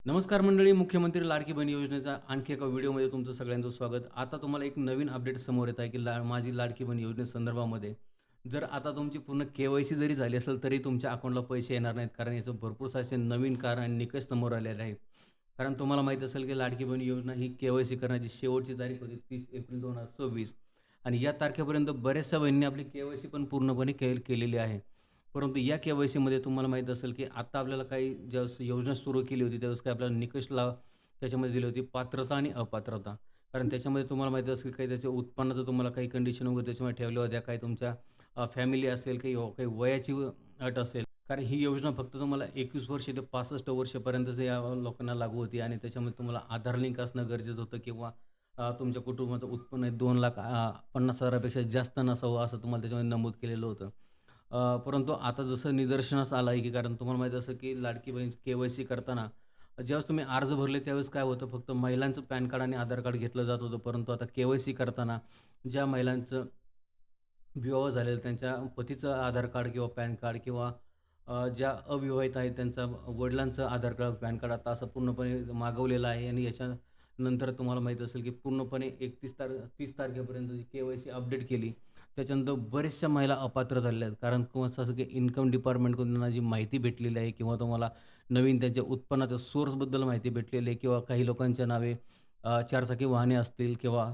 नमस्कार मंडळी, मुख्यमंत्री लाडकी बहीण योजनेचा आणखी एका व्हिडिओमध्ये तुमचं सगळ्यांचं स्वागत. आता तुम्हाला एक नवीन अपडेट समोर येत आहे की माझी लाडकी बहीण योजनेसंदर्भामध्ये जर आता तुमची पूर्ण KYC जरी झाली असेल तरी तुमच्या अकाउंटला पैसे येणार नाहीत. कारण याचं भरपूर असे नवीन कारण आणि निकष समोर आलेले आहेत. कारण तुम्हाला माहीत असेल की लाडकी बहीण योजना ही KYC करण्याची शेवटची तारीख होती 30 एप्रिल 2026 आणि या तारखेपर्यंत बऱ्याचशा बहिणींनी आपली KYC पण पूर्णपणे केलेली आहे. परंतु या KYCमध्ये तुम्हाला माहीत असेल की आता आपल्याला काही ज्यावेळेस योजना सुरू केली होती त्यावेळेस काही आपल्याला निकष त्याच्यामध्ये दिली होती, पात्रता आणि अपात्रता. कारण त्याच्यामध्ये तुम्हाला माहीत असेल काही त्याच्या उत्पन्नाचं तुम्हाला काही कंडिशन वगैरे त्याच्यामध्ये ठेवल्या होत्या, काही तुमच्या फॅमिली असेल, काही वयाची अट असेल. कारण ही योजना फक्त तुम्हाला 21 वर्ष ते 65 वर्षापर्यंतच या लोकांना लागू होती आणि त्याच्यामध्ये तुम्हाला आधार लिंक असणं गरजेचं होतं किंवा तुमच्या कुटुंबाचं उत्पन्न 2,50,000पेक्षा जास्त नसावं असं तुम्हाला त्याच्यामध्ये नमूद केलेलं होतं. परंतु आता जसं निदर्शनास आलं आहे की कारण तुम्हाला माहीत असं की लाडकी बहीण KYC करताना ज्यावेळेस तुम्ही अर्ज भरले त्यावेळेस काय होतं, फक्त महिलांचं पॅन कार्ड आणि आधार कार्ड घेतलं जात होतं. परंतु आता KYC करताना ज्या महिलांचं विवाह झालेलं त्यांच्या पतीचं आधार कार्ड किंवा पॅन कार्ड किंवा ज्या अविवाहित आहेत त्यांचा वडिलांचं आधार कार्ड पॅन कार्ड आता असं पूर्णपणे मागवलेलं आहे. आणि याच्यानंतर तुम्हाला माहीत असेल की पूर्णपणे 30 तारखेपर्यंत जी KYC अपडेट केली त्याच्यानंतर बऱ्याचशा महिला अपात्र झालेल्या आहेत. कारण कसं असं की इन्कम डिपार्टमेंटकडून त्यांना जी माहिती भेटलेली आहे किंवा तुम्हाला नवीन त्यांच्या उत्पन्नाच्या सोर्सबद्दल माहिती भेटलेली आहे किंवा काही लोकांच्या नावे चारचाकी वाहने असतील किंवा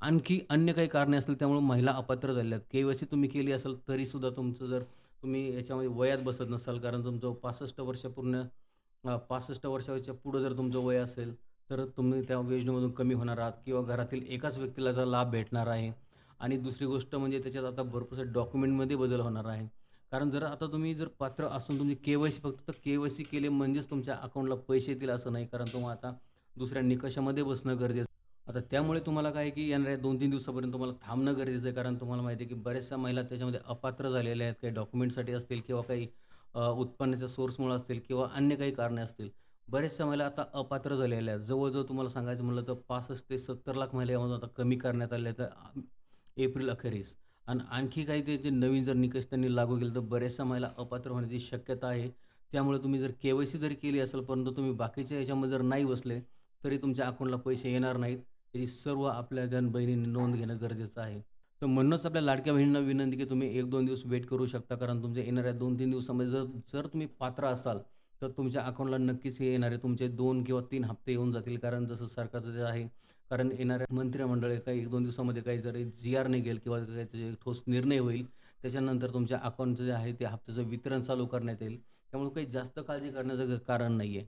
आणखी अन्य काही कारणे असतील त्यामुळे महिला अपात्र झालेल्या आहेत. KYC तुम्ही केली असेल तरीसुद्धा तुमचं जर तुम्ही याच्यामध्ये वयात बसत नसाल, कारण तुमचं 65 वर्षाच्या पुढं जर तुमचं वय असेल तर तुम्ही त्या योजनेमधून कमी होणार आहात किंवा घरातील एकाच व्यक्तीला जर लाभ भेटणार आहे. आणि दुसरी गोष्ट म्हणजे त्याच्यात आता भरपूर डॉक्युमेंटमध्ये बदल होणार आहे. कारण जर आता तुम्ही जर पात्र असून तुमची KYC फक्त KYC केले म्हणजेच तुमच्या अकाउंटला पैसे येतील असं नाही. कारण तुम्हाला आता दुसऱ्या निकषामध्ये बसणं गरजेचं. आता त्यामुळे तुम्हाला काय की येणाऱ्या 2-3 दिवसापर्यंत तुम्हाला थांबणं गरजेचं आहे. कारण तुम्हाला माहिती आहे की बऱ्याचशा महिला त्याच्यामध्ये अपात्र झालेल्या आहेत. काही डॉक्युमेंटसाठी असतील किंवा काही उत्पन्नाच्या सोर्समुळे असतील किंवा अन्य काही कारणे असतील. बऱ्याचशा महिला आता अपात्र झालेल्या आहेत. जवळजवळ तुम्हाला सांगायचं म्हटलं तर 65 ते 70 लाख महिला यामधून आता कमी करण्यात आल्या आहेत एप्रिल अखेरीस. आणि आणखी काही ते नवीन जर निकष त्यांनी लागू केले तर बऱ्याचशा महिला अपात्र होण्याची शक्यता आहे. त्यामुळे तुम्ही जर KYC जरी केली असेल परंतु तुम्ही बाकीच्या याच्यामध्ये जर नाही बसले तरी तुमच्या अकाउंटला पैसे येणार नाहीत. याची सर्व आपल्या बहिणींनी नोंद घेणं गरजेचं आहे. तर म्हणूनच आपल्या लाडक्या बहिणींना विनंती की तुम्ही 1-2 दिवस वेट करू शकता. कारण तुमच्या येणाऱ्या 2-3 दिवसामध्ये जर जर तुम्ही पात्र असाल तर तुमच्या अकाउंटला नक्कीच हे येणारे तुमचे 2 किंवा 3 हप्ते येऊन जातील. कारण जसं सरकारचं जे आहे, कारण येणाऱ्या मंत्रिमंडळ काही 1-2 दिवसामध्ये काही जरी GR निघेल किंवा काही त्याचे ठोस निर्णय होईल त्याच्यानंतर तुमच्या अकाउंटचं जे आहे ते हप्त्याचं वितरण चालू करण्यात येईल. त्यामुळे काही जास्त काळजी करण्याचं कारण नाही आहे.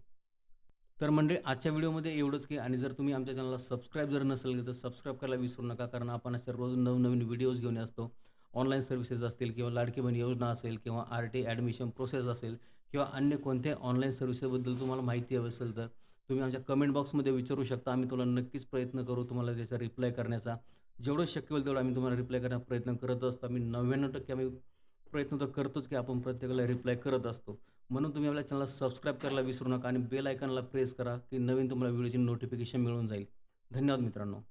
तर म्हणजे आजच्या व्हिडिओमध्ये एवढंच की आणि जर तुम्ही आमच्या चॅनलला सबस्क्राईब जर नसेल तर सबस्क्राईब करायला विसरू नका. कारण आपण अशा रोज नवनवीन व्हिडिओज घेऊन असतो. ऑनलाईन सर्व्हिसेस असतील किंवा लाडकी बहीण योजना असेल किंवा RT ॲडमिशन प्रोसेस असेल किंवा अन्य कोणत्याही ऑनलाईन सर्व्हिसेसबद्दल तुम्हाला माहिती हवी असेल तर तुम्ही आमच्या कमेंट बॉक्समध्ये विचारू शकता. आम्ही तुला नक्कीच प्रयत्न करू तुम्हाला त्याचा रिप्लाय करण्याचा. जेवढं शक्य होईल तेवढं आम्ही तुम्हाला रिप्लाय करण्याचा प्रयत्न करत असतो. आम्ही 99% आम्ही प्रयत्न तर करतोच की आपण प्रत्येकाला रिप्लाय करत असतो. म्हणून तुम्ही आपल्या चॅनलला सबस्क्राईब करायला विसरू नका आणि बेल आयकॉनला प्रेस करा की नवीन तुम्हाला व्हिडिओची नोटिफिकेशन मिळून जाईल. धन्यवाद मित्रांनो.